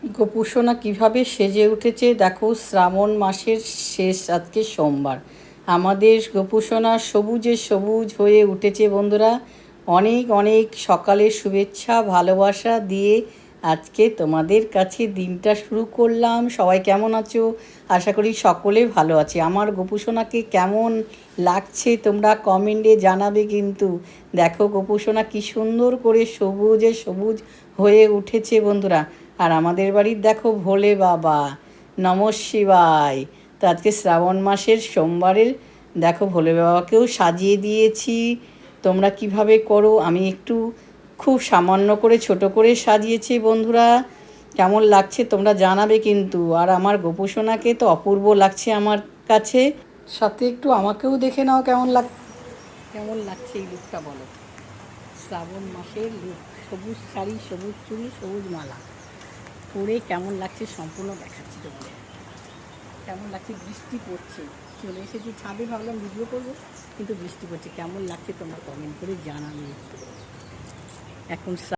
গোপুসোনা কিভাবে সেজে উঠেছে দেখো, শ্রাবণ মাসের শেষ আজকে সোমবার। আমাদের গোপুসোনা সবুজে সবুজ হয়ে উঠেছে বন্ধুরা। অনেক অনেক সকালের শুভেচ্ছা ভালোবাসা দিয়ে আজকে তোমাদের কাছে দিনটা শুরু করলাম। সবাই কেমন আছো? আশা করি সকলে ভালো আছে। আমার গোপুসোনাকে কেমন লাগছে তোমরা কমেন্টে জানাবে কিন্তু। দেখো গোপুসোনা কি সুন্দর করে সবুজে সবুজ হয়ে উঠেছে বন্ধুরা। আর আমাদের বাড়ির দেখো ভোলে বাবা, নমঃ শিবায়। তো আজকে শ্রাবণ মাসের সোমবারের দেখো ভোলে বাবাকেও সাজিয়ে দিয়েছি। তোমরা কিভাবে করো? আমি একটু খুব সামান্য করে ছোট করে সাজিয়েছি বন্ধুরা। কেমন লাগছে তোমরা জানাবে কিন্তু। আর আমার গোপুসোনাকে তো অপূর্ব লাগছে আমার কাছে। সাথে একটু আমাকেও দেখে নাও কেমন লাগছে এই লুকটা বলো। শ্রাবণ মাসের লুক, সবুজ শাড়ি, সবুজ চুড়ি, সবুজ মালা পরে কেমন লাগছে সম্পূর্ণ দেখাচ্ছি তোমাদের। কেমন লাগছে, বৃষ্টি পড়ছে, চলে এসেছি ছাদে, ভাবলাম ভিডিও করবো কিন্তু বৃষ্টি পড়ছে। কেমন লাগছে তোমরা কমেন্ট করে জানাবে একটু। এখন